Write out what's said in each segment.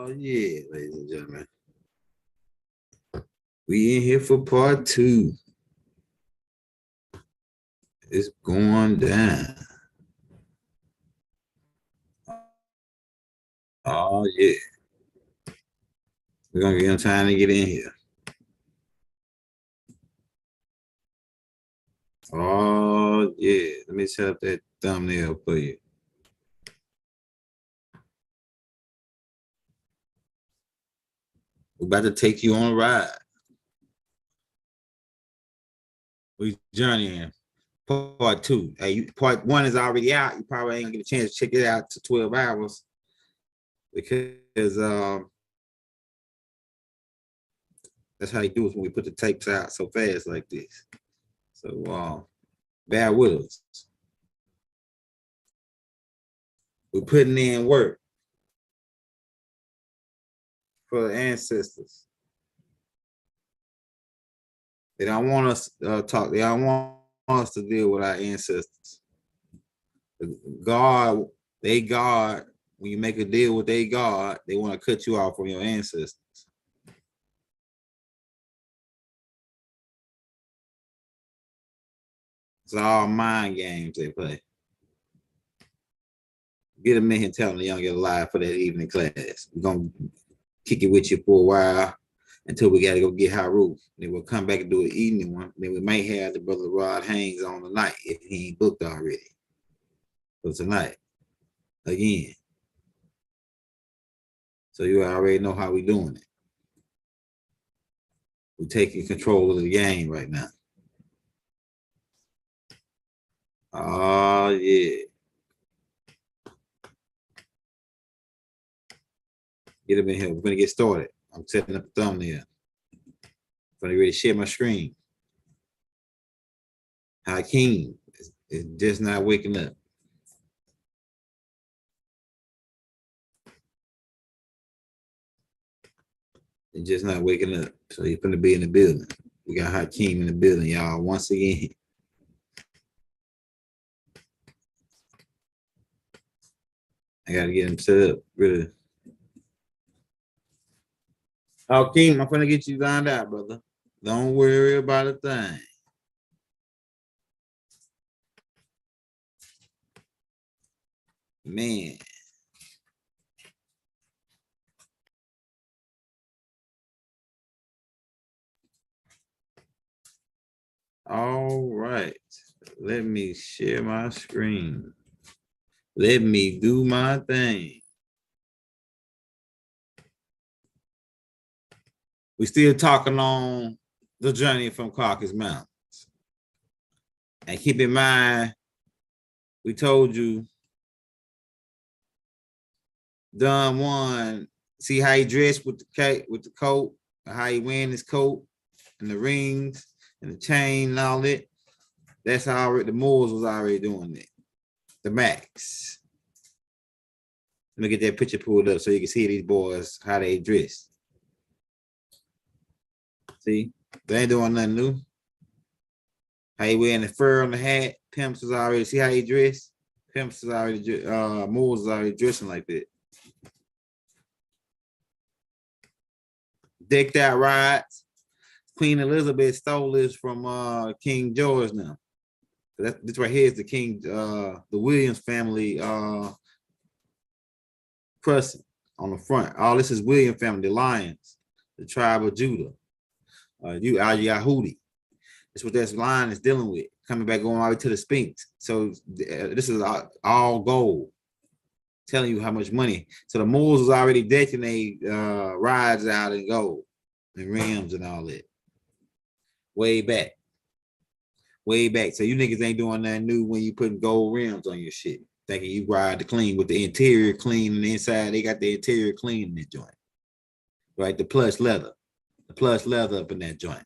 Oh, yeah, ladies and gentlemen. We in here for part 2. It's going down. Oh, yeah. We're going to give them time to get in here. Oh, yeah. Let me set up that thumbnail for you. We're about to take you on a ride. We journeying. Part 2. Hey, part 1 is already out. You probably ain't gonna get a chance to check it out to 12 hours because that's how you do it when we put the tapes out so fast like this. So bear with us. We're putting in work for the ancestors. They don't want us to talk. They don't want us to deal with our ancestors. God, they God. When you make a deal with they God, they want to cut you off from your ancestors. It's all mind games they play. Get them in here telling the young get alive for that evening class. We're gonna kick it with you for a while until we gotta go get Haru. Then we'll come back and do an evening one. Then we might have the brother Rod Haynes on tonight if he ain't booked already. So tonight, again. So you already know how we doing it. We're taking control of the game right now. Oh, yeah. Get them in here. We're going to get started. I'm setting up the thumbnail. I'm going to ready to share my screen. Hakeem is just not waking up. He's just not waking up. So he's going to be in the building. We got Hakeem in the building, y'all. Once again. I got to get him set up. Really. Hakeem, I'm going to get you lined out, brother. Don't worry about a thing. Man. All right. Let me share my screen. Let me do my thing. We still talking on the journey from Caucasus Mountains. And keep in mind, we told you Don Juan, see how he dressed with the coat, how he wearing his coat and the rings and the chain and all that. That's how the Moors was already doing it. The Max. Let me get that picture pulled up so you can see these boys, how they dress. See, they ain't doing nothing new. How he wearing the fur on the hat. Pimps was already, see how he dressed? Pimps is already, Moors is already dressing like that. Decked out rides. Queen Elizabeth stole this from King George now. This right here is the King, the Williams family crescent on the front. All this is William family, the Lions, the tribe of Judah. You Al Yahudi. That's what that line is dealing with. Coming back going all the way to the Sphinx. So this is all gold. Telling you how much money. So the Moors was already decking their rides out in gold and rims and all that. Way back. Way back. So you niggas ain't doing nothing new when you putting gold rims on your shit. Thinking you ride the clean with the interior clean and the inside. They got the interior clean in that joint. Right? The plush leather. The plush leather up in that joint.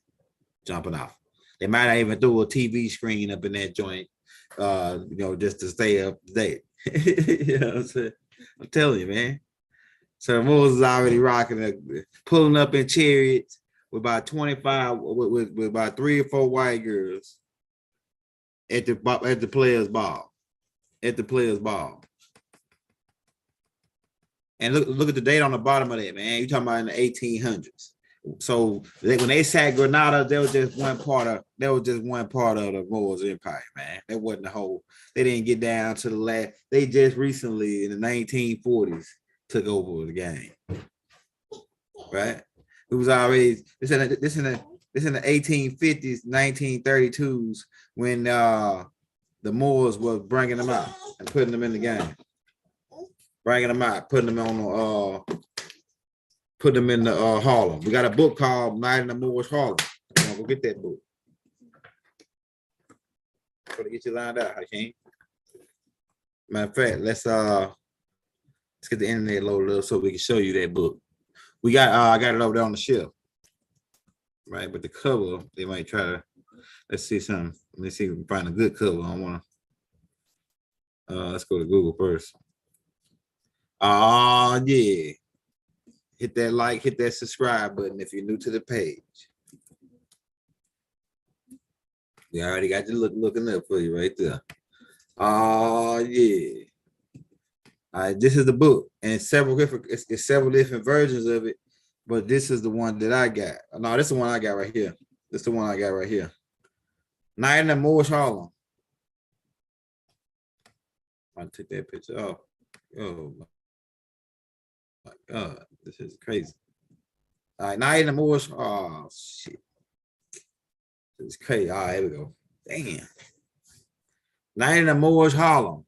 Jumping off. They might not even throw a TV screen up in that joint, just to stay up to date. You know what I'm saying? I'm telling you, man. So Moses is already rocking, pulling up in chariots with about 25, with about 3 or 4 white girls at the players' ball. At the players' ball. And look at the date on the bottom of that, man. You talking about in the 1800s. So when they sacked Granada, that was just one part of the Moors Empire, man. That wasn't the whole. They didn't get down to the last. They just recently in the 1940s took over the game, right? It was already this in the 1850s, 1932s when the Moors was bringing them out and putting them in the game, bringing them out, putting them on put them in the Harlem. We got a book called Night in the Moorish Harlem. Go get that book. Try to get you lined out, Hakeem. Matter of fact, let's get the internet loaded up so we can show you that book. We got I got it over there on the shelf. Right, but the cover, they might try to let's see something. Let's see if we can find a good cover. I wanna let's go to Google first. Yeah. Hit that like, hit that subscribe button if you're new to the page. We already got you looking up for you right there. Yeah. All right, this is the book, and it's several different versions of it, but this is the one that I got. No, this is the one I got right here. This is the one I got right here. Night in the Moorish Harlem. I took that picture off. Oh my God, this is crazy. All right, Night in the Moorish. Oh shit, it's crazy. All right, here we go. Damn. Night in the Moorish Harlem.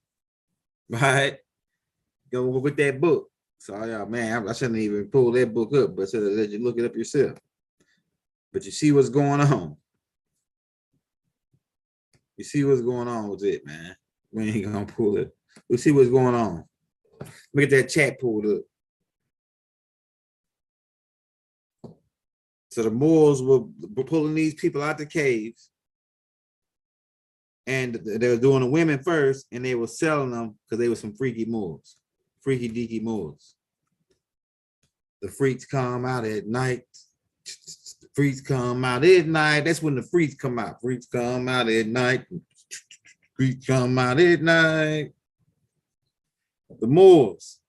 Right. Go with that book. So yeah, man, I shouldn't even pull that book up, but I should let you look it up yourself. But you see what's going on. You see what's going on with it, man. We ain't gonna pull it. We see what's going on. Look at that chat pulled up. So the Moors were pulling these people out the caves, and they were doing the women first, and they were selling them because they were some freaky Moors, freaky deaky Moors. The freaks come out at night. The freaks come out at night. That's when the freaks come out. Freaks come out at night. Freaks come out at night. The Moors.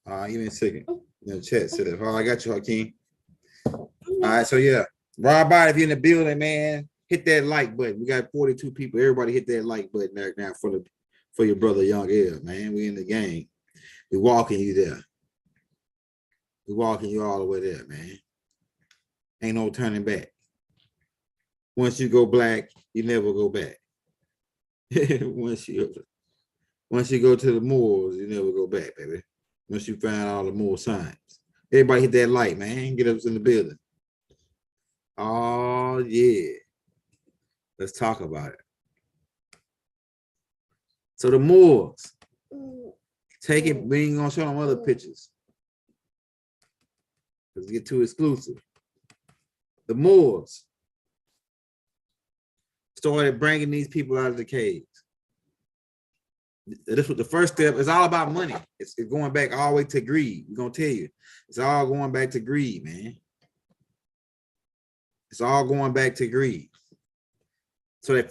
Give me a second. In the chat said, oh, I got you, Hakeem. All right, so yeah. Right by, if you're in the building, man, hit that like button. We got 42 people. Everybody hit that like button right now for your brother Young L, man. We in the game. We walking you there. We walking you all the way there, man. Ain't no turning back. Once you go black, you never go back. once you go to the Moors, you never go back, baby. Once you find all the Moor signs. Everybody hit that like, man. Get us in the building. Oh, yeah. Let's talk about it. So the Moors. Take it, we ain't gonna show them other pictures. Let's get too exclusive. The Moors started bringing these people out of the caves. This was the first step. It's all about money. It's going back all the way to greed. We're gonna tell you. It's all going back to greed, man. It's all going back to greed. So the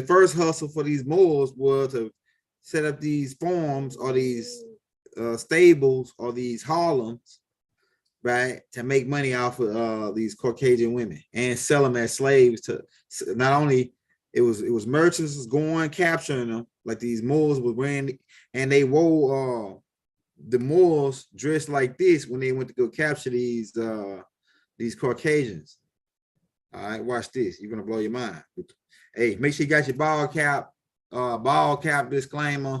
first hustle for these Moors was to set up these farms or these stables or these Harlems, right, to make money off of these Caucasian women and sell them as slaves to not only it was merchants going capturing them like these Moors were wearing, and they wore the Moors dressed like this when they went to go capture these Caucasians. All right, watch this. You're gonna blow your mind. Hey, make sure you got your ball cap disclaimer.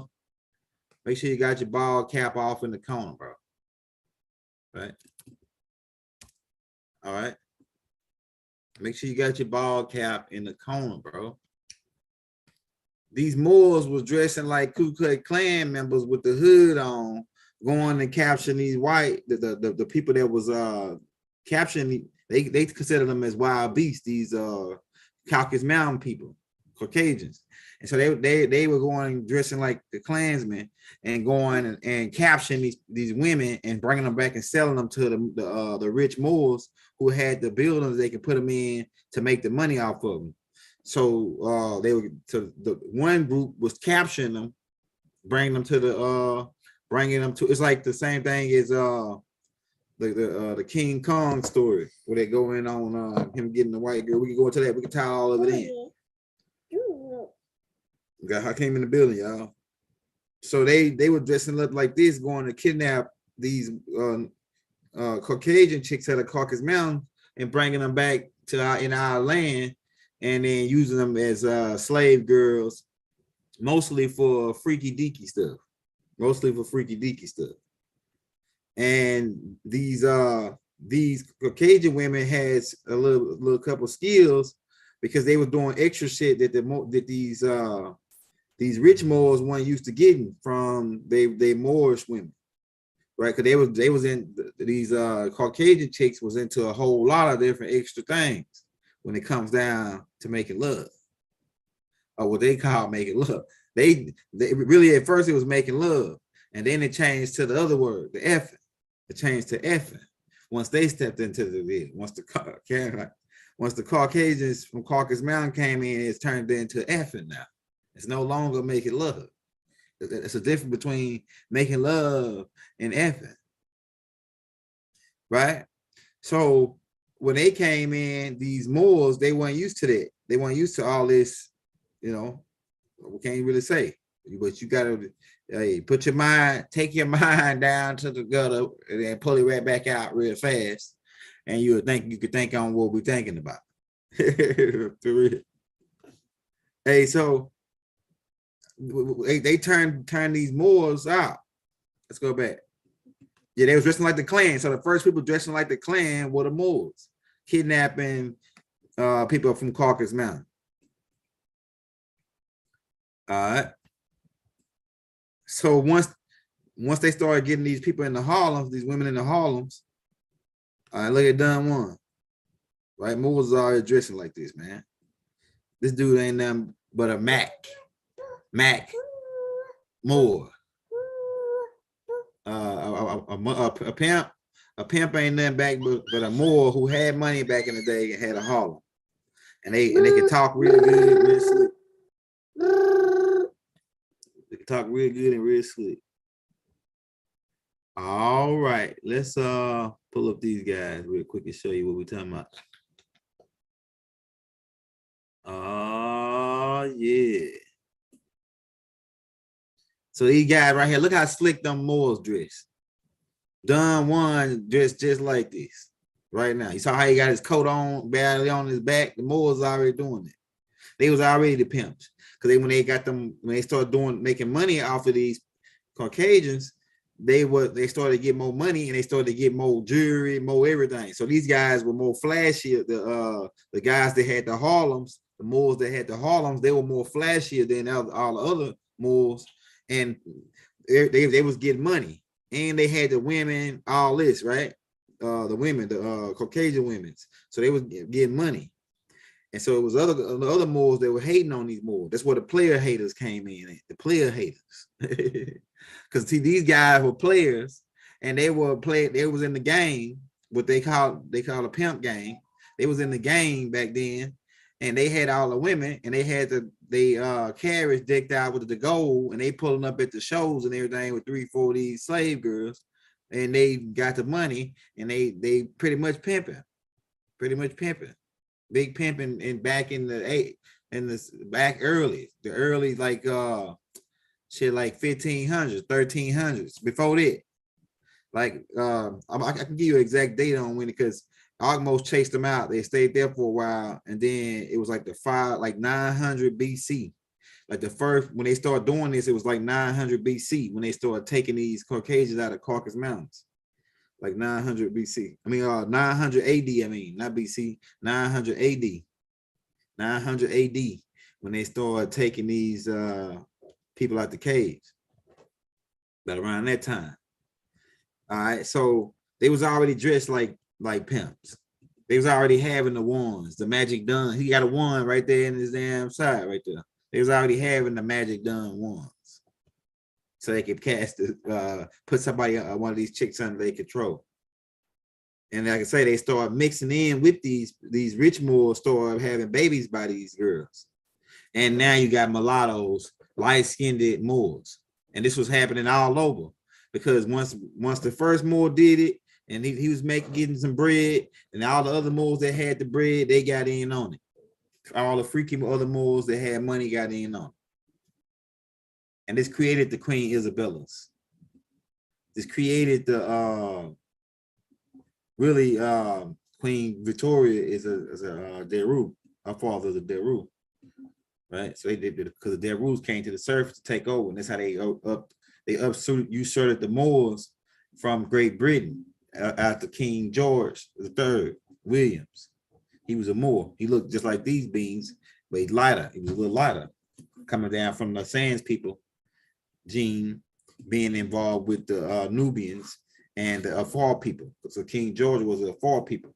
Make sure you got your ball cap off in the corner, bro. Right. All right. Make sure you got your ball cap in the corner, bro. These Moors was dressing like Ku Klux Klan members with the hood on, going and capturing these the people that was capturing. They consider them as wild beasts. These Caucasus Mountain people, Caucasians, and so they were going dressing like the Klansmen and going and capturing these women and bringing them back and selling them to the rich Moors who had the buildings they could put them in to make the money off of them. So the one group was capturing them bringing them to bringing them to. It's like the same thing as the King Kong story where they go in on him getting the white girl. We can go into that. We can tie all of it in. We got Hakeem in the building, y'all. So they were dressing up like this, going to kidnap these Caucasian chicks at a Caucasus Mountain and bringing them back to our land, and then using them as slave girls, mostly for freaky deaky stuff. And these Caucasian women had a little couple skills because they were doing extra shit that these rich Moors weren't used to getting from they Moorish women, right? Because they was in these Caucasian chicks was into a whole lot of different extra things when it comes down to making love, or what they call making love. They really at first it was making love, and then it changed to the other word, the effing. It changed to effing once they stepped into the deal. Once the Caucasians from Caucasus Mountain came in, it's turned into effing now. It's no longer making love. It's a difference between making love and effing, right? So when they came in, these Moors, they weren't used to that. They weren't used to all this, we can't really say, but you gotta put your mind, take your mind down to the gutter and then pull it right back out real fast, and you could think on what we're thinking about. For real. Hey, so they turned these Moors out. Let's go back. Yeah, they was dressing like the Klan. So the first people dressing like the Klan were the Moors, kidnapping people from Caucasus Mountain. All right. So once they started getting these people in the Harlems, these women in the Harlems, look at Don Juan, right? Moors are already dressing like this, man. This dude ain't nothing but a Mac Moor. A pimp. A pimp ain't nothing back but a Moor who had money back in the day and had a Harlem, and they can talk real good, real slick. They can talk real good and real slick. All right, let's pull up these guys real quick and show you what we're talking about. Oh yeah. So these guys right here, look how slick them Moors dress. Don Juan dressed just like this right now. You saw how he got his coat on, barely on his back. The Moors already doing it. They was already the pimps, because when they started making money off of these Caucasians, they started to get more money, and they started to get more jewelry, more everything. So these guys were more flashy. The guys that had the Harlems, the Moors that had the Harlems, they were more flashier than all the other Moors, and they was getting money, and they had the women, all this, right? The women, the Caucasian women, so they was getting money. And so it was the other Moors that were hating on these Moors. That's where the player haters came in. The player haters, because see, these guys were players, and they was in the game. What they call a pimp game. They was in the game back then, and they had all the women, and they had the carriage decked out with the gold, and they pulling up at the shows and everything with 3-4 of these slave girls, and they got the money, and they pretty much pimping. Big pimping, and back in the early like shit, like 1500s, 1300s. Before that, like I can give you an exact date on when, because Almost chased them out. They stayed there for a while, and then it was like 900 BC. Like the first, when they started doing this, it was like 900 BC when they started taking these Caucasians out of Caucasus Mountains. Like 900 BC. 900 AD. Not BC. 900 AD. 900 AD when they started taking these people out the caves. But around that time. All right, so they was already dressed like pimps. They was already having the wands, the magic dun. He got a wand right there in his damn side right there. They was already having the magic dun wands, so they could cast put somebody, one of these chicks under their control. And like I say, they start mixing in with these rich Moors, start having babies by these girls. And now you got mulattoes, light-skinned Moors. And this was happening all over because once the first Moor did it, and he was getting some bread, and all the other Moors that had the bread, they got in on it. All the freaky other Moors that had money got in on it. And this created the Queen Isabellas. This created the really Queen Victoria is a Deru. Her father is a Deru, right? So they did because the Derus came to the surface to take over, and that's how they usurped the Moors from Great Britain after King George III Williams. He was a Moor. He looked just like these beings, but he's lighter. He was a little lighter, coming down from the Sands people gene, being involved with the Nubians and the Afar people. So King George was the Afar people.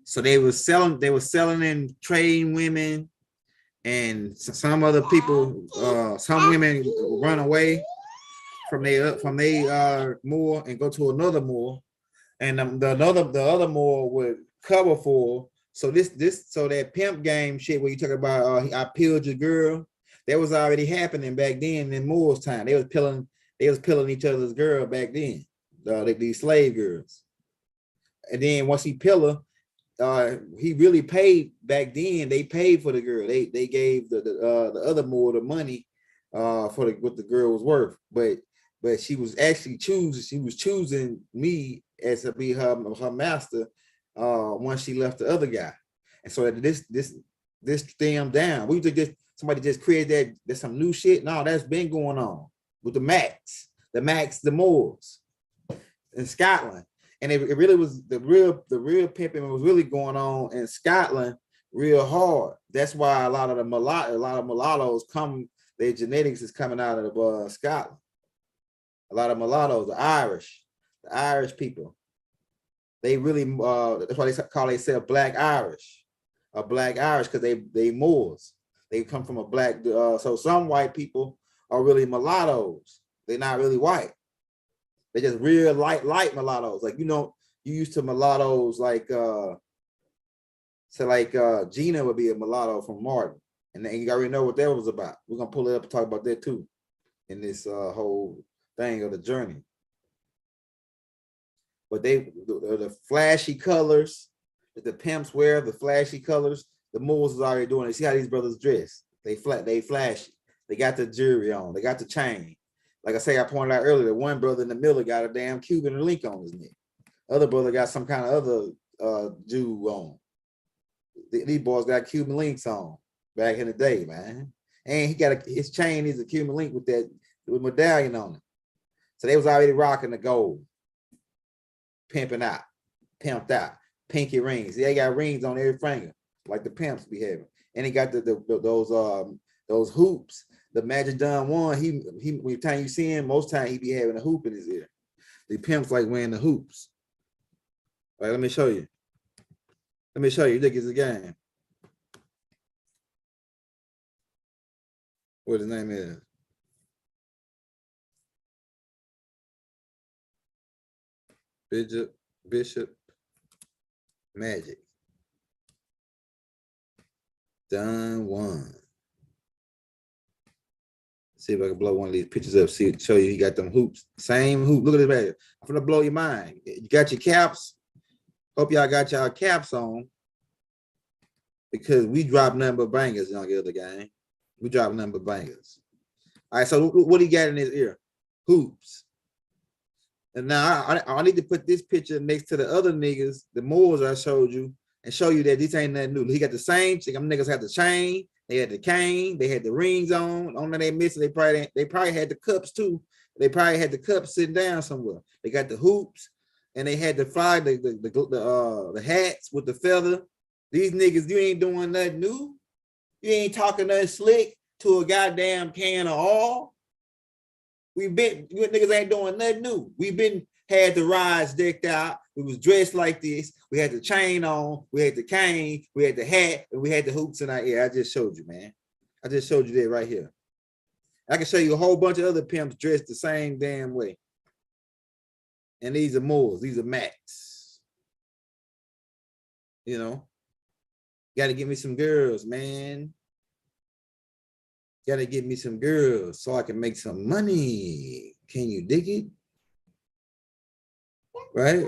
So they were selling and trading women, and some other people, some women run away from their Moor and go to another Moor, and the other Moor would cover for. So so that pimp game shit where you talk about I peeled your girl, that was already happening back then in Moor's time. They was pilling each other's girl back then, these slave girls. And then once he pilled her, he really paid back then. They paid for the girl. They gave the other Moor the money for what the girl was worth. But she was actually choosing me as to be her master once she left the other guy. And so this stemmed down. We think somebody just created that. There's some new shit. No, that's been going on with the Moors in Scotland. And it really was the real pimping was really going on in Scotland real hard. That's why a lot of mulattoes their genetics is coming out of Scotland. A lot of mulattoes, the Irish people, they really that's why they call themselves Black Irish, because they Moors. They come from a black. So some white people are really mulattoes. They're not really white. They're just real light mulattoes. Like, you used to mulattoes like Gina would be a mulatto from Martin, and then you already know what that was about. We're gonna pull it up and talk about that too in this whole thing of the journey. But the flashy colors that the pimps wear, the flashy colors, the Moors is already doing it. See how these brothers dress? They flashy. They got the jewelry on. They got the chain. Like I pointed out earlier, one brother in the middle got a damn Cuban link on his neck. Other brother got some kind of other Jew on. These boys got Cuban links on back in the day, man. And he got his chain is a Cuban link with medallion on it. So they was already rocking the gold, pimped out, pinky rings. They got rings on every finger, like the pimps be having. And he got those hoops. The Magic Don one, he every time you see him, most time he be having a hoop in his ear. The pimps like wearing the hoops. All right, let me show you. Look at the game. What his name is? Bishop Magic. Don one. See if I can blow one of these pictures up. Show you he got them hoops. Same hoop. Look at this bag. I'm gonna blow your mind. You got your caps. Hope y'all got y'all caps on. Because we drop nothing but bangers on the other game. We drop nothing but bangers. All right, so what he got in his ear? Hoops. And now I need to put this picture next to the other niggas, the Moors I showed you, and show you that this ain't nothing new. He got the same. Them niggas had the chain. They had the cane. They had the rings on. Only they missed. They probably had the cups too. They probably had the cups sitting down somewhere. They got the hoops, and they had the fly, the hats with the feather. These niggas, you ain't doing nothing new. You ain't talking nothing slick to a goddamn can of oil. You niggas ain't doing nothing new. Had the rides decked out. We was dressed like this. We had the chain on. We had the cane. We had the hat, and we had the hoops in our ear. I just showed you, man. I just showed you that right here. I can show you a whole bunch of other pimps dressed the same damn way. And these are Moors. These are Macs. You know, got to give me some girls, man. Gotta get me some girls so I can make some money. Can you dig it? Right?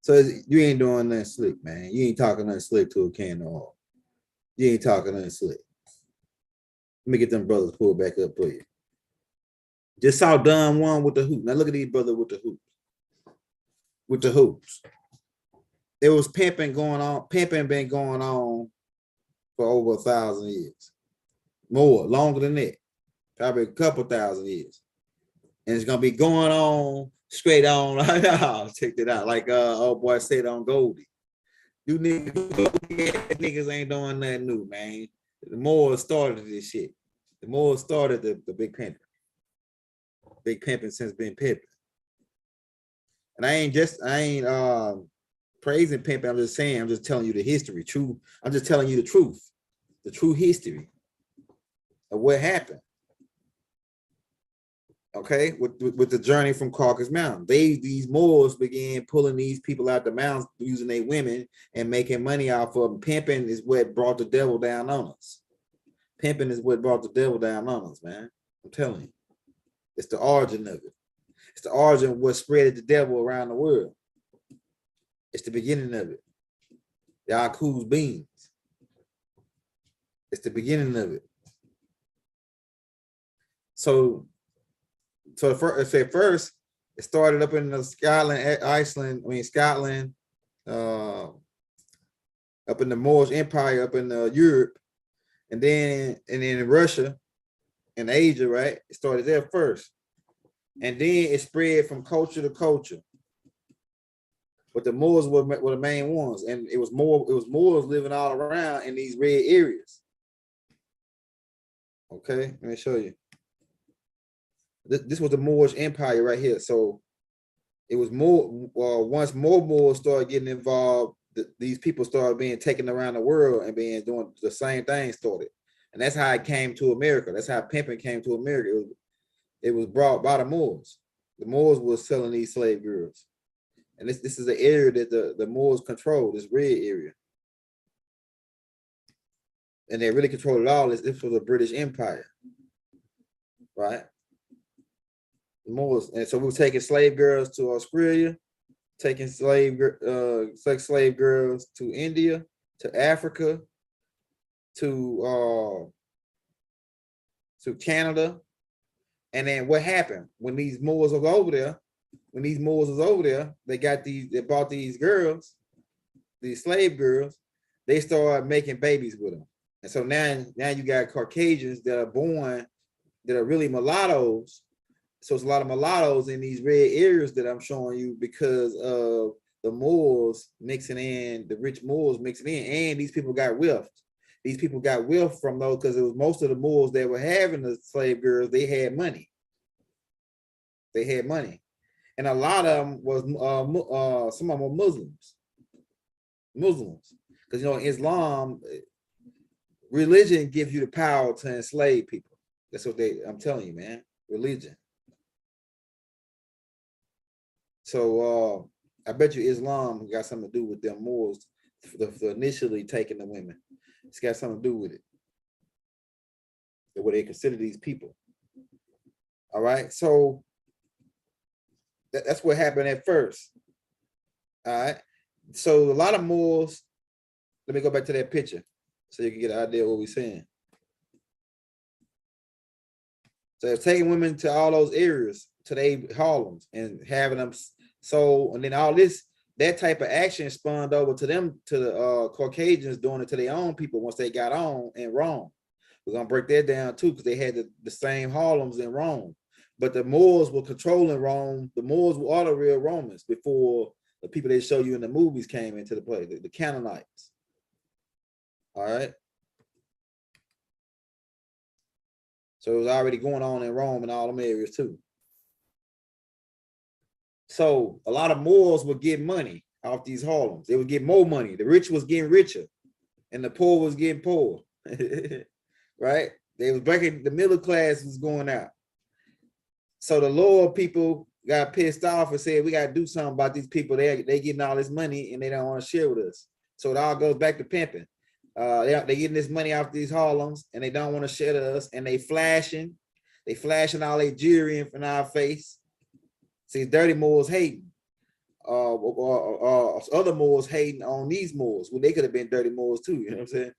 So you ain't doing nothing slick, man. You ain't talking nothing slick to a can of oil. You ain't talking nothing slick. Let me get them brothers pulled back up for you. Just saw Don Juan with the hoop. Now look at these brothers with the hoops. With the hoops. There was pimping going on. Pimping been going on for over 1,000 years. More, longer than that. Probably a couple thousand years. And it's gonna be going on straight on. Check that out. Like old boy said on Goldie. You niggas ain't doing nothing new, man. The Moors started this shit. The Moors started the big pimping. Big pimping since been pimping. And I ain't praising pimping. I'm just saying, I'm just telling you the history. True. I'm just telling you the truth. The true history of what happened. Okay, with the journey from Caucasus Mountain. These Moors began pulling these people out the mountains using their women and making money off of them. Pimping is what brought the devil down on us. Pimping is what brought the devil down on us, man. I'm telling you. It's the origin of it. It's the origin of what spread the devil around the world. It's the beginning of it. Yaku's beans. It's the beginning of it. So first, it started up in the Scotland, up in the Moorish Empire, up in Europe, and then in Russia and Asia, right? It started there first. And then it spread from culture to culture. But the Moors were the main ones, and it was Moors living all around in these red areas. Okay, let me show you. This was the Moorish Empire right here. So it was more. Once more Moors started getting involved, these people started being taken around the world and doing the same thing started, and that's how it came to America. That's how pimping came to America. It was brought by the Moors. The Moors was selling these slave girls, and this is the area that the Moors controlled. This red area, and they really controlled it all. This was a British Empire, right? Moors, and so we were taking slave girls to Australia, taking slave girls to India, to Africa, to Canada, and then what happened when these Moors was over there? When these Moors was over there, they bought these girls, these slave girls. They started making babies with them, and so now you got Caucasians that are born that are really mulattoes. So it's a lot of mulattoes in these red areas that I'm showing you because of the Moors mixing in, the rich Moors mixing in, and these people got wealth. These people got wealth from those because it was most of the Moors that were having the slave girls. They had money. They had money, and a lot of them was some of them were Muslims, because Islam religion gives you the power to enslave people. That's what I'm telling you, man. Religion. So I bet you Islam got something to do with them Moors for initially taking the women. It's got something to do with it. What they consider these people. All right. So that's what happened at first. All right. So a lot of Moors, let me go back to that picture so you can get an idea of what we're saying. So they're taking women to all those areas, to their Harlems, and having them sold, and then all that type of action spawned over to them, to the Caucasians doing it to their own people once they got on in Rome. We're gonna break that down too, because they had the same Harlems in Rome. But the Moors were controlling Rome. The Moors were all the real Romans before the people they show you in the movies came into the play, the Canaanites. All right. So it was already going on in Rome and all them areas too. So a lot of Moors would get money off these Harlems. They would get more money. The rich was getting richer and the poor was getting poor. Right? They was breaking, the middle class was going out. So the lower people got pissed off and said, we got to do something about these people. They getting all this money and they don't want to share with us. So it all goes back to pimping. They getting this money off these Harlems, and they don't want to share us, and they flashing all their jewelry in our face. See, dirty Moors hating. Other Moors hating on these Moors. Well, they could have been dirty Moors too, you know what I'm saying?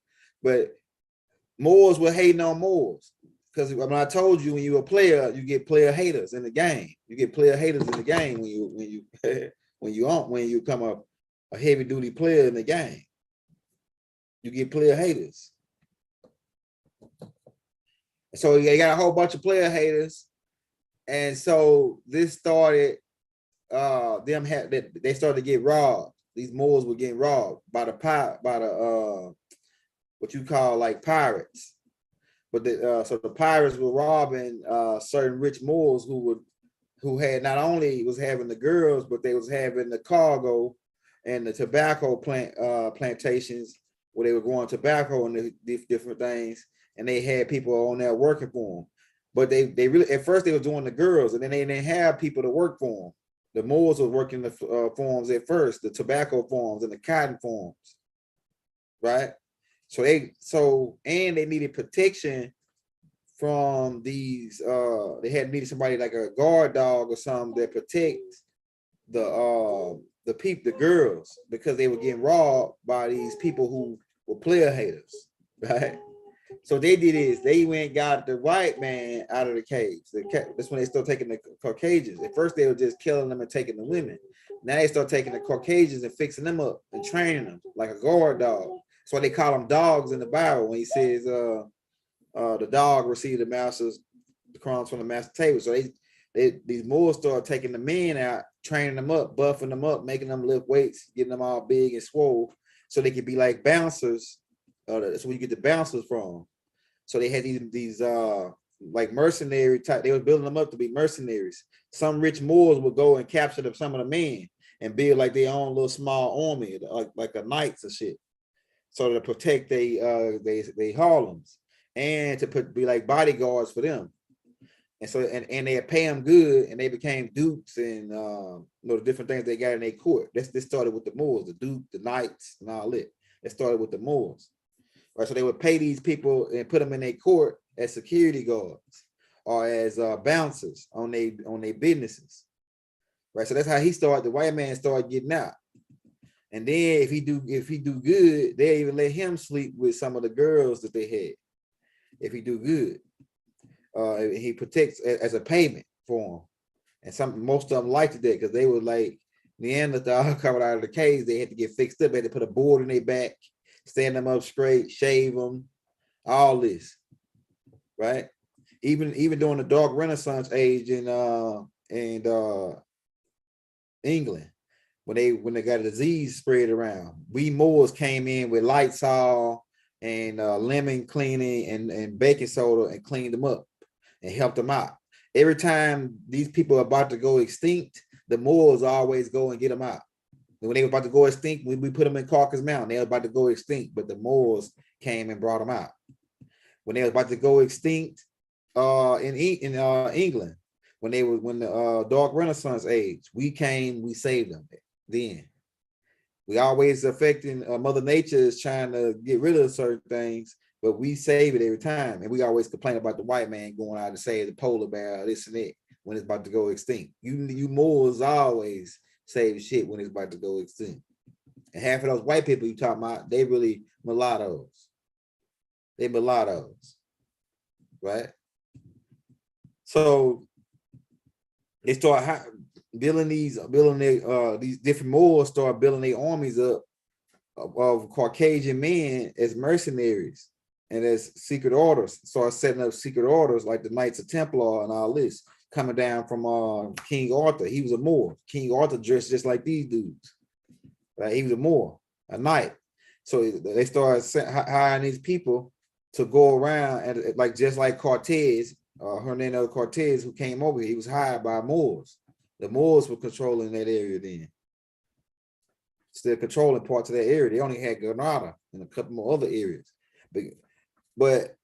But Moors were hating on Moors. Because when I told you, when you're a player, you get player haters in the game. You get player haters in the game when you come a heavy duty player in the game. You get player haters. So you got a whole bunch of player haters. And so this started, they started to get robbed. These Moors were getting robbed by the what you call like pirates. But so the pirates were robbing certain rich Moors who had not only was having the girls, but they was having the cargo and the tobacco plantations where they were growing tobacco and the different things, and they had people on there working for them. But they really, at first they were doing the girls, and then they didn't have people to work for them. The Moors were working the farms at first, the tobacco farms and the cotton farms, right? So and they needed protection from these. They needed somebody like a guard dog or something that protects the girls, because they were getting robbed by these people who were player haters, right? So they did is they went and got the white man out of the caves. That's when they started taking the Caucasians. At first they were just killing them and taking the women. Now they start taking the Caucasians and fixing them up and training them like a guard dog. That's why they call them dogs in the Bible when he says the dog received the crumbs from the master table. So these Moors started taking the men out, training them up, buffing them up, making them lift weights, getting them all big and swole, so they could be like bouncers. That's where you get the bouncers from. So they had these like mercenary type. They were building them up to be mercenaries. Some rich Moors would go and capture some of the men and build like their own little small army, like a knights and shit, so to protect they Harlems and to be like bodyguards for them. And so and they pay them good, and they became dukes and the different things they got in their court. This started with the Moors, the duke, the knights, and all that. It started with the Moors. Right, so they would pay these people and put them in their court as security guards or as bouncers on their businesses. Right, so that's how he started. The white man started getting out, and then if he do good, they even let him sleep with some of the girls that they had. If he do good, he protects as a payment for them, and most of them liked that because they were like Neanderthal coming out of the caves. They had to get fixed up. They had to put a board in their back, stand them up straight, shave them, all this, right? Even during the Dark Renaissance age in England, when they got a disease spread around, we Moors came in with Lysol and lemon cleaning and baking soda and cleaned them up and helped them out. Every time these people are about to go extinct, the Moors always go and get them out. When they were about to go extinct, we put them in Caucasus Mountain. They were about to go extinct, but the Moors came and brought them out. When they were about to go extinct in England, when the Dark Renaissance age, we came, we saved them. Then we always affecting Mother Nature is trying to get rid of certain things, but we save it every time. And we always complain about the white man going out to save the polar bear, this and that, when it's about to go extinct. You Moors always save shit when it's about to go extinct. And half of those white people you talking about, they really mulattoes. They mulattoes, right? So they start building these different Moors start building their armies up of Caucasian men as mercenaries and as secret orders. Start setting up secret orders like the Knights of Templar and all this, coming down from King Arthur. He was a Moor. King Arthur dressed just like these dudes. Right? He was a Moor, a knight. So they started hiring these people to go around and just like Cortez, Hernando Cortez, who came over here, he was hired by Moors. The Moors were controlling that area then. Still controlling parts of that area. They only had Granada and a couple more other areas. But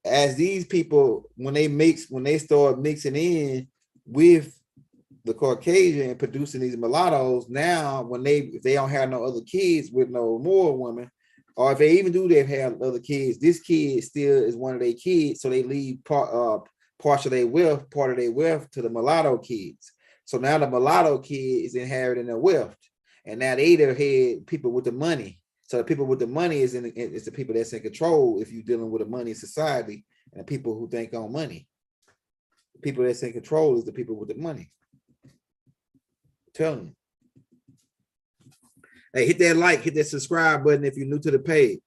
as these people, when they start mixing in with the Caucasian and producing these mulattoes, now if they don't have no other kids with no Moor women, Or if they even do, they have other kids. This kid still is one of their kids, so they leave part of their wealth to the mulatto kids. So now the mulatto kid is inheriting their wealth, and now they the head people with the money. So the people with the money is the people that's in control. If you're dealing with a money society, and the people who think on money, the people that's in control is the people with the money. I'm telling you. Hey, hit that like, hit that subscribe button if you're new to the page.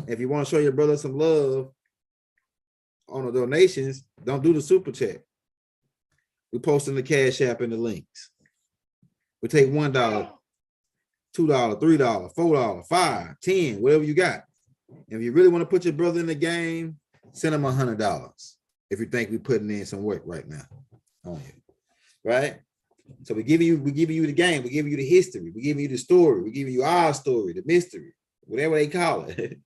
If you want to show your brother some love on the donations, don't do the super chat. We posting the Cash App in the links. We take $1, $2, $3, $4, $5, $10, whatever you got. If you really want to put your brother in the game, send him $100 if you think we're putting in some work right now on you, right? So we give you the game, we give you the history, we give you the story, we give you our story, the mystery, whatever they call it.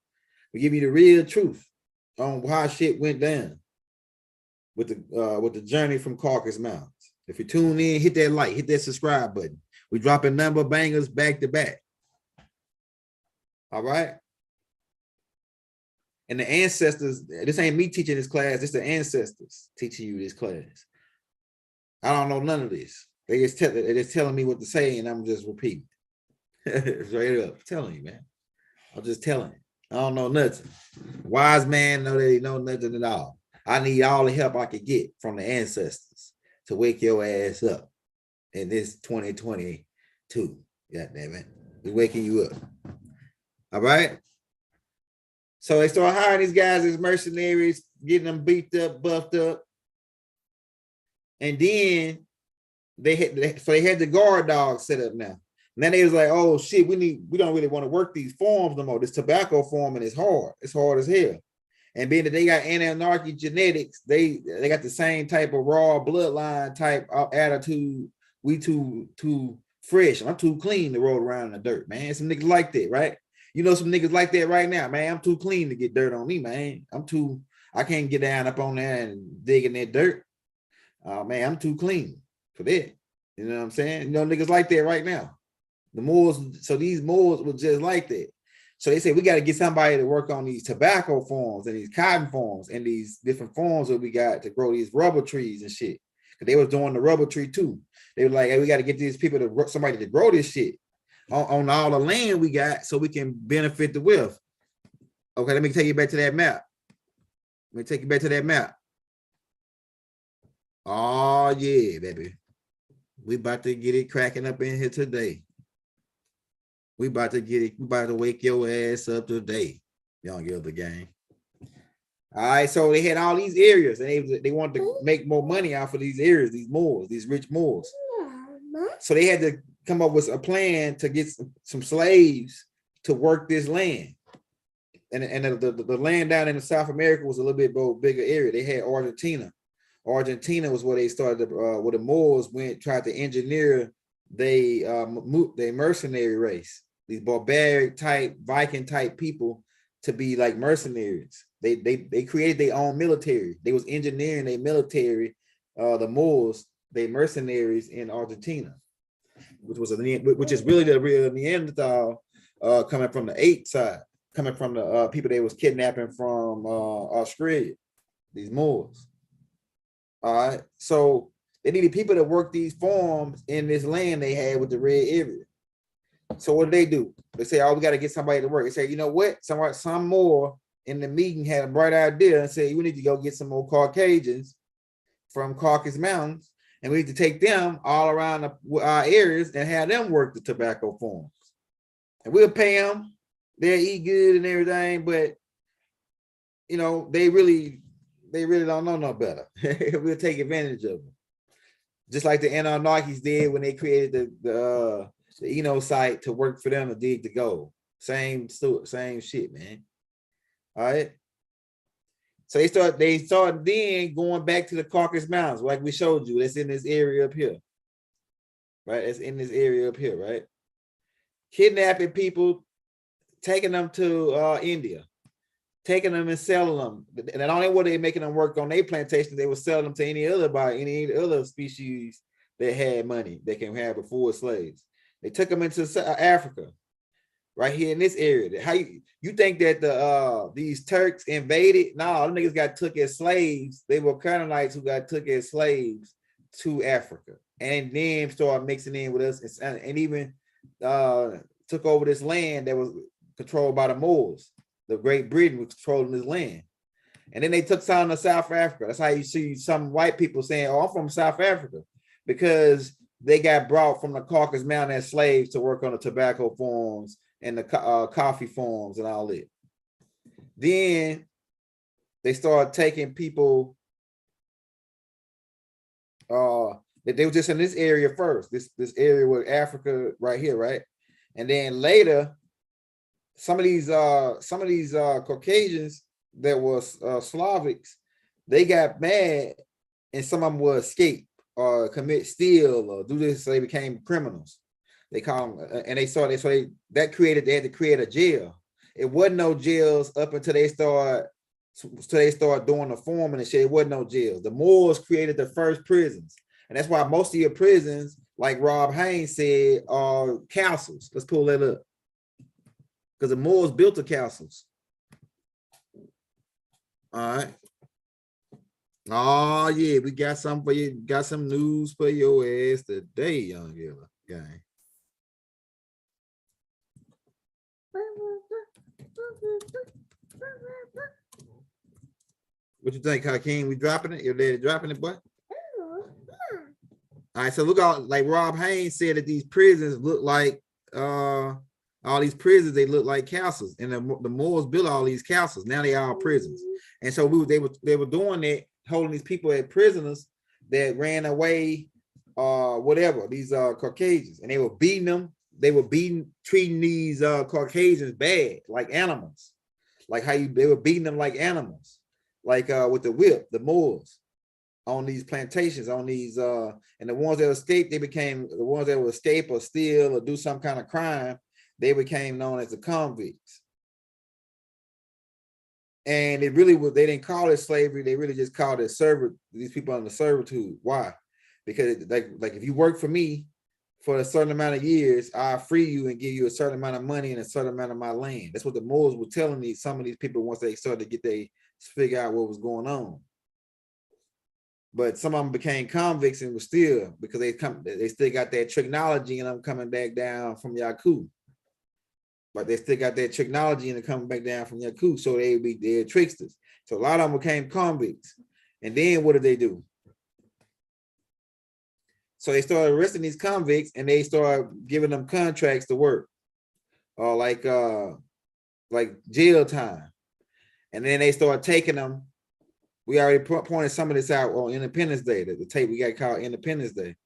We give you the real truth on how shit went down with the journey from Caucasus Mountains. If you tune in, hit that like, hit that subscribe button. We dropping number bangers back to back. All right. And the ancestors, this ain't me teaching this class, it's the ancestors teaching you this class. I don't know none of this. They're just telling me what to say, and I'm just repeating. Straight up, telling you, man. I'm just telling you. I don't know nothing. Wise man know that he know nothing at all. I need all the help I could get from the ancestors to wake your ass up in this 2022. God damn it. We're waking you up. All right? So they start hiring these guys as mercenaries, getting them beat up, buffed up. And then they had the guard dogs set up now. And then they was like, oh shit, we don't really want to work these farms no more. This tobacco farming is hard. It's hard as hell. And being that they got anarchy genetics, they got the same type of raw bloodline type of attitude. We too fresh. I'm too clean to roll around in the dirt, man. Some niggas like that, right? You know some niggas like that right now, man. I'm too clean to get dirt on me, man. I can't get down up on there and dig in that dirt. Man, I'm too clean for that. You know what I'm saying? You know, niggas like that right now. The Moors, so these Moors were just like that. So they say we got to get somebody to work on these tobacco farms and these cotton farms and these different farms that we got to grow these rubber trees and shit. Because they was doing the rubber tree too. They were like, hey, we got to get these people to somebody to grow this shit on all the land we got so we can benefit the wealth. Okay, let me take you back to that map. Oh yeah, baby. We about to get it cracking up in here today. We about to wake your ass up today. Young Gilder gang. All right, so they had all these areas and they wanted to make more money out of these areas, these Moors, these rich Moors. So they had to come up with a plan to get some slaves to work this land. And the land down in South America was a little bit bigger area. They had Argentina. Argentina was where they started, where the Moors tried to engineer they mercenary race, these barbaric type, Viking type people to be like mercenaries. They created their own military. They was engineering their military, the Moors, they mercenaries in Argentina, which is really the real Neanderthal coming from the ape side, coming from the people they was kidnapping from Australia, these Moors. All right, so they needed people to work these farms in this land they had with the red area. So what do? They say, oh, we got to get somebody to work. They say, you know what? Some more in the meeting had a bright idea and said, we need to go get some more Caucasians from Caucasus Mountains, and we need to take them all around our areas and have them work the tobacco farms. And we'll pay them. They'll eat good and everything, but, you know, they really don't know no better. We'll take advantage of them. Just like the Anunnakis did when they created the Eno site to work for them to dig the gold. Same shit, man. All right. So they started then going back to the Caucasus Mountains, like we showed you. That's in this area up here. Right? That's in this area up here, right? Kidnapping people, taking them to India. Taking them and selling them, and not only were they making them work on their plantations, they were selling them to any other species that had money they can have before slaves. They took them into Africa. right here in this area. How you think that these Turks invaded? No, them niggas got took as slaves. They were Canaanites who got took as slaves to Africa, and then started mixing in with us, and even took over this land that was controlled by the Moors. The Great Britain was controlling this land. And then they took some to South Africa. That's how you see some white people saying, oh, I'm from South Africa, because they got brought from the Caucasus Mountain as slaves to work on the tobacco farms and the coffee farms and all that. Then they started taking people, they were just in this area first, this area with Africa right here, right? And then later, some of these Caucasians that was Slavics, they got mad, and some of them will escape or commit steal or do this, so they became criminals. They call them, and they had to create a jail. It wasn't no jails up until they start doing the forming and shit. It wasn't no jails. The Moors created the first prisons, and that's why most of your prisons, like Rob Haynes said, are castles. Let's pull that up, because the Moors built the castles. All right. Oh yeah, we got some for you. Got some news for your ass today, young guy. What you think, Hakeem? We dropping it? Your daddy dropping it, boy? All right, so look out, like Rob Haynes said, that these prisons look like all these prisons, they look like castles, and the Moors built all these castles. Now they are prisons, and so they were doing it, holding these people as prisoners that ran away, whatever, these Caucasians, and they were beating them. They were treating these Caucasians bad, like animals, like they were beating them like animals, like with the whip, the Moors on these plantations, on these and the ones that escaped, they became the ones that would escape or steal or do some kind of crime. They became known as the convicts. And it really was, they didn't call it slavery, they really just called it these people under servitude. Why? Because like if you work for me for a certain amount of years, I'll free you and give you a certain amount of money and a certain amount of my land. That's what the Moors were telling some of these people once they started to figure out what was going on. But some of them became convicts and were still, because they still got that technology and I'm coming back down from Yaku. But they still got that technology and they're coming back down from Yaku, so they're tricksters. So a lot of them became convicts. And then what did they do? So they started arresting these convicts and they started giving them contracts to work, or like jail time. And then they started taking them. We already pointed some of this out on Independence Day, the tape we got called Independence Day.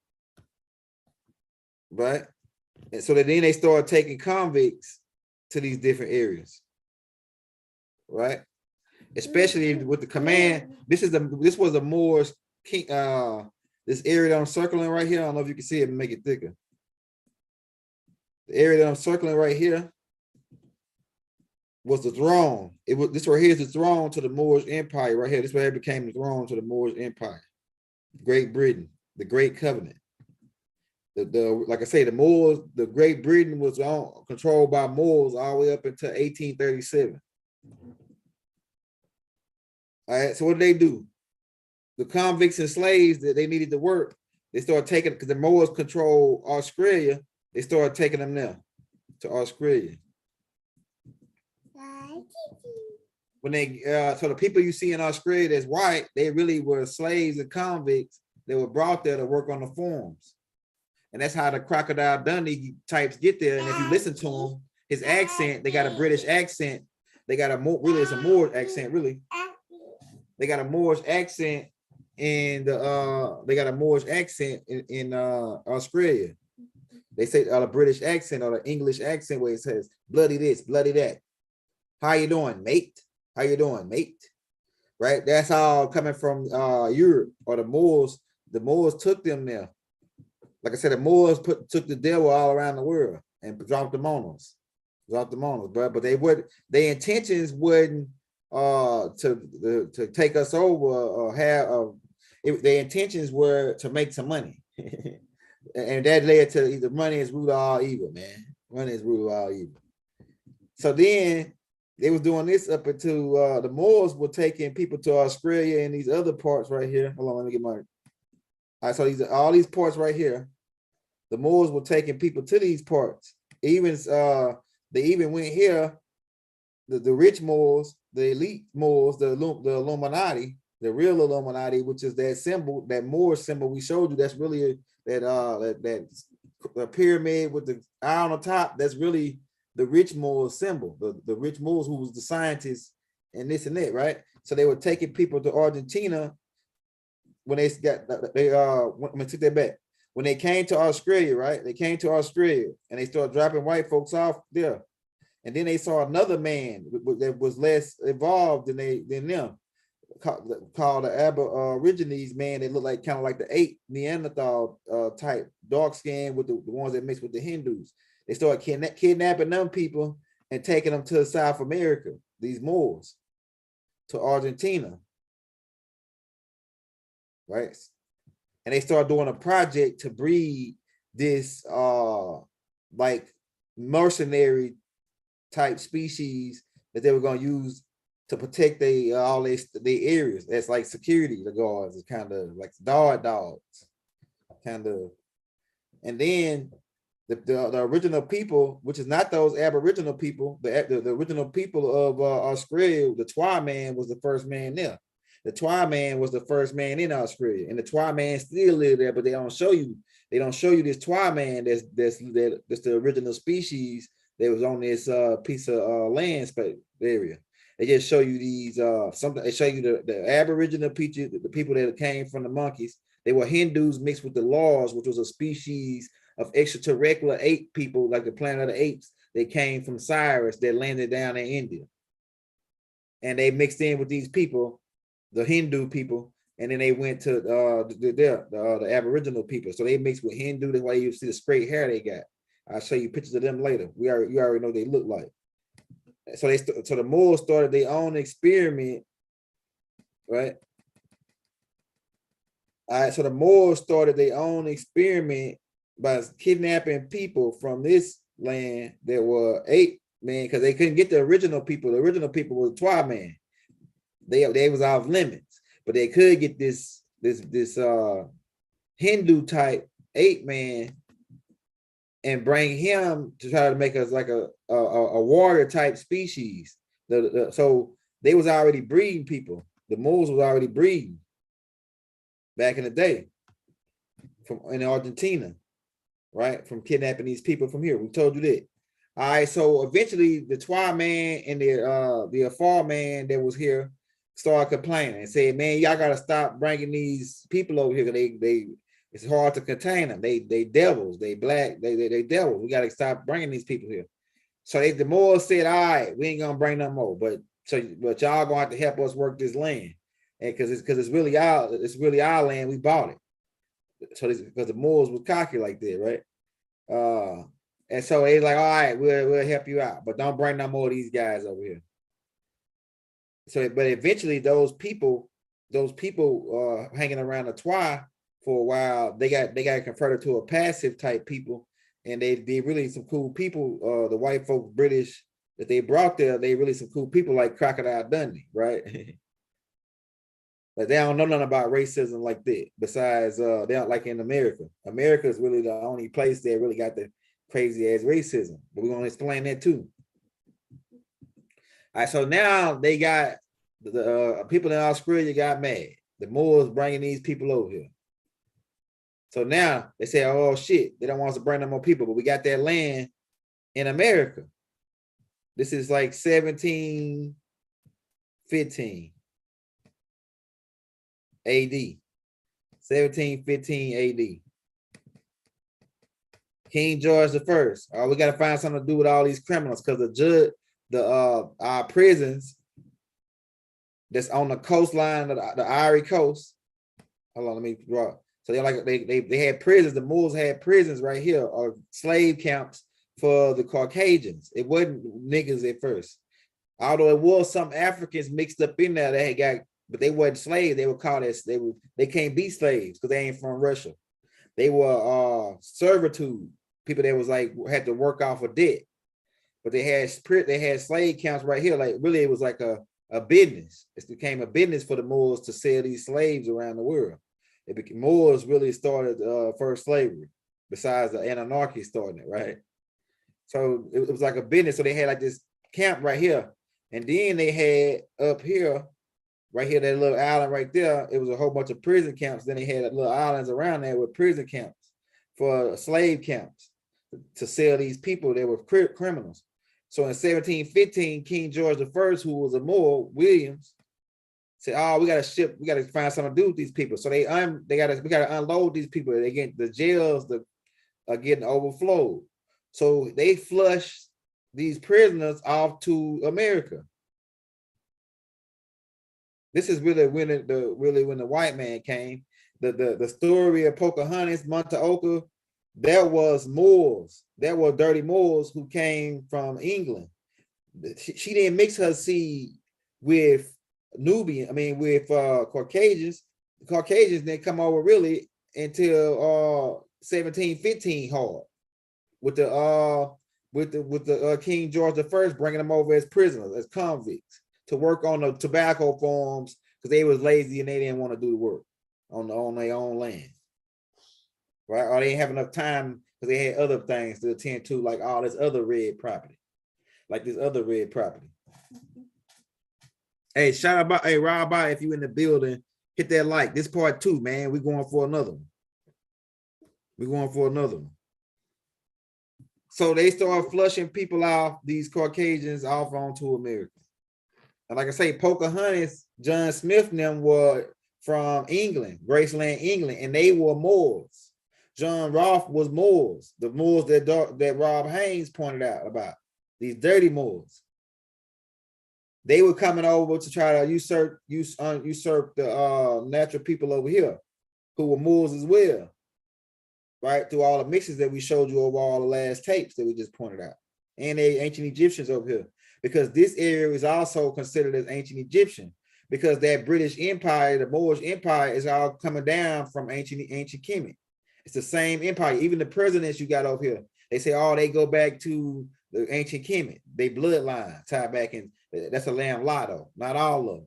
Right? And so then they started taking convicts to these different areas. Right? Especially with the command. This was a Moorish king, this area that I'm circling right here. I don't know if you can see it and make it thicker. The area that I'm circling right here was the throne. This right here is the throne to the Moorish Empire right here. This way it became the throne to the Moorish Empire. Great Britain, the Great Covenant. Like I say, the Moors, the Great Britain was controlled by Moors all the way up until 1837. All right, so what did they do? The convicts and slaves that they needed to work, they started taking, because the Moors control Australia, they started taking them there to Australia. When so the people you see in Australia that's white, they really were slaves and convicts that were brought there to work on the farms. And that's how the Crocodile Dundee types get there. And if you listen to him, his accent, they got a British accent. They got it's a Moorish accent, really. They got a Moorish accent in Australia. They say the British accent or the English accent where it says bloody this, bloody that. How you doing, mate? How you doing, mate? Right? That's all coming from Europe or the Moors. The Moors took them there. Like I said, the Moors took the devil all around the world and dropped them on us. But their intentions wasn't to take us over or their intentions were to make some money. And that led to either money is root of all evil, man. Money is root of all evil. So then they was doing this up until the Moors were taking people to Australia and these other parts right here. Hold on, let me get my. All right, so these are all these parts right here. The Moors were taking people to these parts. Even they even went here. The rich Moors, the elite Moors, the Illuminati, the real Illuminati, which is that symbol, that Moor symbol we showed you. That's really that pyramid with the eye on the top. That's really the rich Moor symbol. The rich Moors who was the scientists and this and that, right? So they were taking people to Argentina when they got let me take that back. When they came to Australia, right? They came to Australia and they started dropping white folks off there. And then they saw another man that was less evolved than them, called the Aborigines man. They look like kind of like the ape Neanderthal type, dark skin with the ones that mix with the Hindus. They started kidnapping them people and taking them to South America, these Moors, to Argentina, right? And they started doing a project to breed this like mercenary type species that they were going to use to protect all their areas. That's like security, the guards. It's kind of like dogs, kind of. And then the original people, which is not those Aboriginal people, the original people of Australia, the Twa man was the first man there. The Twa man was the first man in Australia, and the Twa man still live there, but they don't show you. They don't show you this Twa man. That's the original species that was on this piece of land space area. They just show you these something. They show you the Aboriginal people, the people that came from the monkeys. They were Hindus mixed with the Laws, which was a species of extraterrestrial ape people, like the Planet of the Apes. They came from Cyrus that landed down in India, and they mixed in with these people, the Hindu people, and then they went to the Aboriginal people. So they mixed with Hindu. That's why you see the straight hair they got. I'll show you pictures of them later. You already know what they look like. So the Moors started their own experiment, right? All right. So the Moors started their own experiment by kidnapping people from this land that were ape man, because they couldn't get the original people. The original people was Twa man. They was off limits, but they could get this Hindu type ape man and bring him to try to make us like a warrior type species. So they was already breeding people. The Moors was already breeding back in the day in Argentina, right? From kidnapping these people from here. We told you that. All right, so eventually the Twa man and the Afar man that was here started complaining and said, man, y'all gotta stop bringing these people over here. It's hard to contain them. They devils, they black, they devils. We gotta stop bringing these people here. So the Moors said, all right, we ain't gonna bring them more, but y'all gonna have to help us work this land. And because it's really our land, we bought it. So because the Moors was cocky like that, right? And so it's like, all right, we'll help you out, but don't bring no more of these guys over here. So, but eventually those people hanging around the Twa for a while, they got converted to a passive type people, and they really some cool people. The white folk, British that they brought there, they really some cool people like Crocodile Dundee, right? Like they don't know nothing about racism like that. Besides, they don't like in America. America is really the only place that really got the crazy ass racism. But we're gonna explain that too. All right, so now they got the people in Australia got mad. The Moors bringing these people over here. So now they say, oh shit, they don't want us to bring no more people, but we got that land in America. This is like 1715 AD. 1715 AD. King George the First. We got to find something to do with all these criminals, because the judge, our prisons that's on the coastline of the Ivory Coast. Hold on, let me draw. So they had prisons. The Moors had prisons right here, or slave camps for the Caucasians. It wasn't niggas at first, although it was some Africans mixed up in there that had got, but they weren't slaves. They were called as they can't be slaves because they ain't from Russia. They were servitude, people that was like had to work off a debt. but they had slave camps right here. Like really, it was like a business. It became a business for the Moors to sell these slaves around the world. Moors really started first slavery, besides the Anunnaki starting it, right? So it was like a business. So they had like this camp right here, and then they had up here, right here, that little island right there. It was a whole bunch of prison camps. Then they had little islands around there with prison camps for slave camps to sell these people that were criminals. So in 1715, King George I, who was a Moor, Williams, said, "Oh, we got to find something to do with these people." So we got to unload these people. They get the jails are getting overflowed. So they flushed these prisoners off to America. This is really when the white man came. The story of Pocahontas, Montaoka, there was Moors. There were dirty Moors who came from England. She didn't mix her seed with Nubian. I mean, with Caucasians. The Caucasians didn't come over really until 1715 hard with the King George I bringing them over as prisoners, as convicts, to work on the tobacco farms because they was lazy and they didn't want to do the work on their own land, right? Or they didn't have enough time because they had other things to attend to, like all this other red property, Hey, shout out, hey, Rob, if you in the building, hit that like. This part 2, man. We're going for another one. So they start flushing people off, these Caucasians off onto America. And like I say, Pocahontas, John Smith and them were from England, Graceland, England, and they were Moors. John Rolfe was Moors, the Moors that Rob Haynes pointed out about, these dirty Moors. They were coming over to try to usurp the natural people over here, who were Moors as well, right? Through all the mixes that we showed you over all the last tapes that we just pointed out, and the ancient Egyptians over here, because this area is also considered as ancient Egyptian, because that British Empire, the Moorish Empire, is all coming down from ancient Kemet. It's the same empire. Even the presidents you got over here, they say, oh, they go back to the ancient Kemet. They bloodline tied back in. That's a lamb lotto. Not all of them.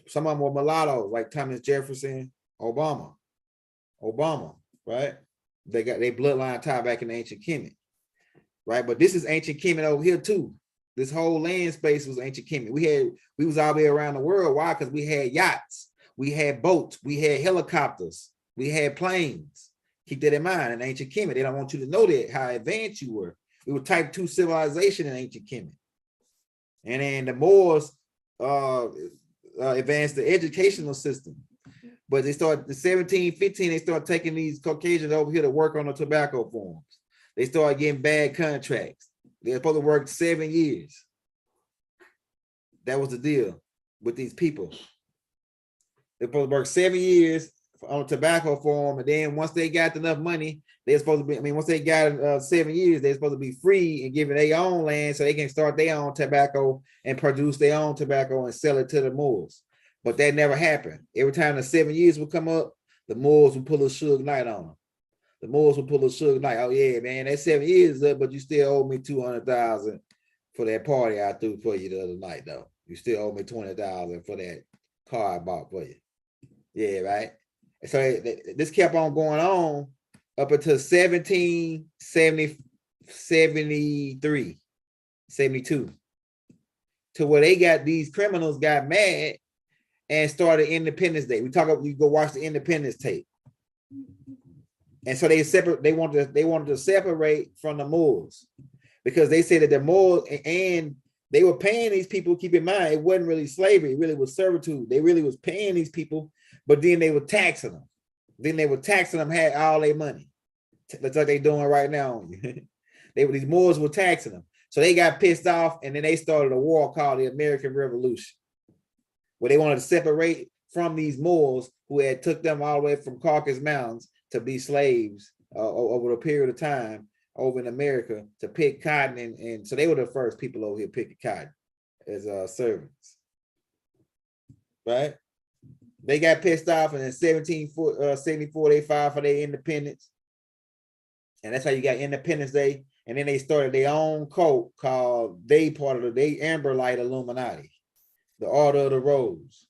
Some of them were mulattoes, like Thomas Jefferson, Obama, right? They got their bloodline tied back in the ancient Kemet, right? But this is ancient Kemet over here too. This whole land space was ancient Kemet. We was all the way around the world. Why? Because we had yachts, we had boats, we had helicopters, we had planes. Keep that in mind. In ancient Kemet, they don't want you to know that how advanced you were. We were type 2 civilization in ancient Kemet. And then the Moors advanced the educational system. But they started in 1715, they started taking these Caucasians over here to work on the tobacco farms. They started getting bad contracts. They were supposed to work 7 years. That was the deal with these people. They're supposed to work 7 years on a tobacco farm, and then once they got enough money, they're supposed to be, once they got 7 years, they're supposed to be free and given their own land so they can start their own tobacco and produce their own tobacco and sell it to the Moors. But that never happened. Every time the 7 years would come up, the Moors would pull a Suge Knight on them. The Moors would pull a Suge Knight. Oh yeah, man, that 7 years is up, but you still owe me $200,000 for that party I threw for you the other night, though. You still owe me $20,000 for that car I bought for you. Yeah, right. So this kept on going on up until 1773, 72, to where these criminals got mad and started Independence Day. You go watch the Independence tape. And so they wanted to separate from the Moors, because they said that the Moors, and they were paying these people. Keep in mind, it wasn't really slavery, it really was servitude. They really was paying these people, but then they were taxing them. Had all their money. That's like they doing right now. These Moors were taxing them. So they got pissed off, and then they started a war called the American Revolution, where they wanted to separate from these Moors who had took them all the way from Caucasus Mountains to be slaves over a period of time over in America to pick cotton. And so they were the first people over here picking cotton as servants, right? They got pissed off, and in 1774, they filed for their independence. And that's how you got Independence Day. And then they started their own cult called part of the Amberlight Illuminati, the Order of the Rose.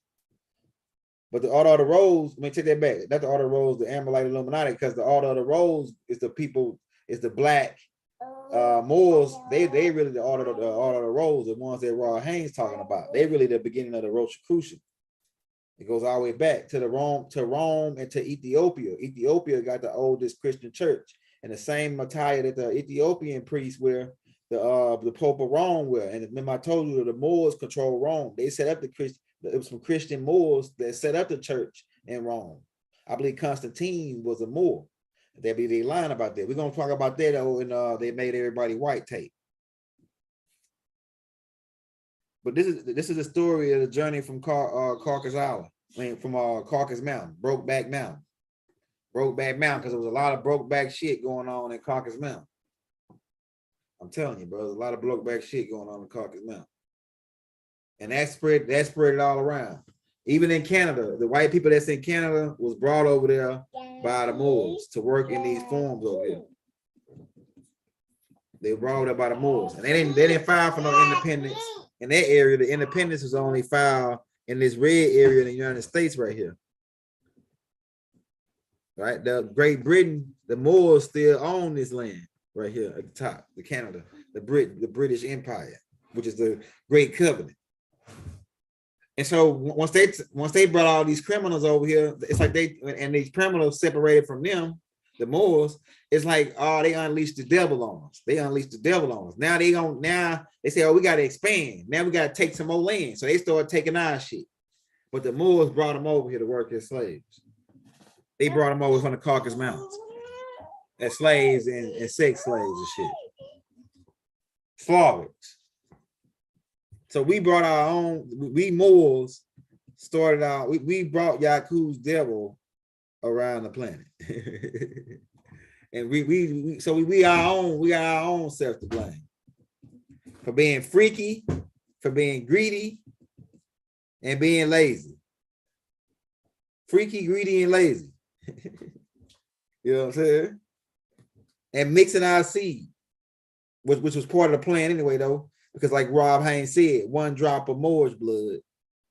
But the Order of the Rose, let me take that back. Not the Order of the Rose, the Amberlight Illuminati, because the Order of the Rose is the people, is the black Moors. They really the Order of the Rose, the ones that Rob Haynes talking about. They really the beginning of the Rosicrucian. It goes all the way back to Rome and to Ethiopia. Ethiopia got the oldest Christian church, and the same attire that the Ethiopian priests wear, the Pope of Rome wear. And remember, I told you that the Moors control Rome. They set up the Christian. It was some Christian Moors that set up the church in Rome. I believe Constantine was a Moor. They lying about that. We're gonna talk about that though, and they made everybody white tape. But this is the story of the journey from Caucasus Island. I mean, from Caucasus Mountain, Brokeback Mountain, because there was a lot of Brokeback shit going on in Caucasus Mountain. I'm telling you, bro, there's a lot of Brokeback shit going on in Caucasus Mountain, and that spread it all around. Even in Canada, the white people that's in Canada was brought over there by the Moors to work in these farms over here. They were brought up by the Moors, and they didn't file for no independence in that area. The independence was only filed in this red area in the United States right here. Right, the Great Britain, the Moors still own this land right here at the top, the Canada, the British Empire, which is the Great Covenant. And so once they brought all these criminals over here, it's like these criminals separated from them, the Moors. It's like, oh, they unleashed the devil on us. Now they say, oh, we got to expand. Now we got to take some more land. So they started taking our shit. But the Moors brought them over here to work as slaves. They brought them over from the Caucasus Mountains as slaves and sex slaves and shit. Slavics. So we brought our own, we Moors started out, we brought Yaku's devil around the planet. And we got our own self to blame for being freaky, for being greedy, and being lazy. Freaky, greedy, and lazy. You know what I'm saying? And mixing our seed, which was part of the plan anyway, though. Because like Rob Haynes said, one drop of Moorish blood,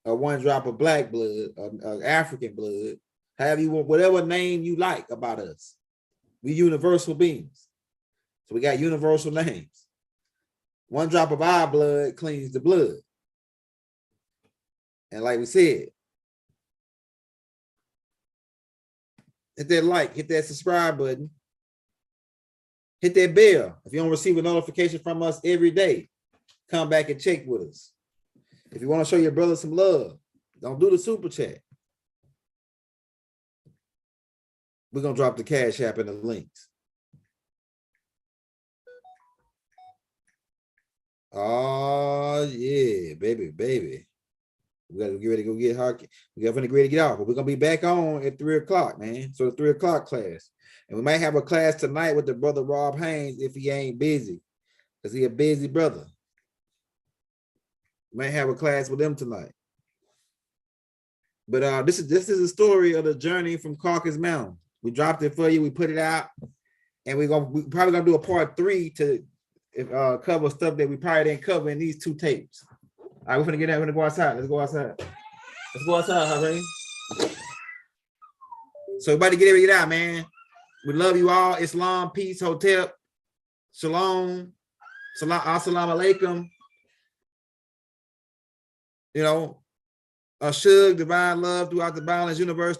or one drop of black blood, or African blood, however you want, whatever name you like about us. We universal beings. So we got universal names. One drop of our blood cleans the blood. And like we said, hit that like, hit that subscribe button, hit that bell. If you don't receive a notification from us every day, come back and check with us. If you want to show your brother some love, don't do the super chat. We're going to drop the Cash App in the links. Oh, yeah, baby. We got to get ready to go get hard. We got to get ready to get off, but we're going to be back on at 3 o'clock, man. So the 3 o'clock class. And we might have a class tonight with the brother Rob Haynes if he ain't busy, because he a busy brother. We might have a class with him tonight. But this is a story of the journey from Caucasus Mountain. We dropped it for you. We put it out, and we're probably gonna do a part 3 to cover stuff that we probably didn't cover in these 2 tapes. All right, we're gonna get out. We're gonna go outside. Let's go outside. Harvey. So everybody get it out, man. We love you all. Islam, peace, hotep, shalom, assalamu alaikum. You know, Shug, divine love throughout the balanced universe.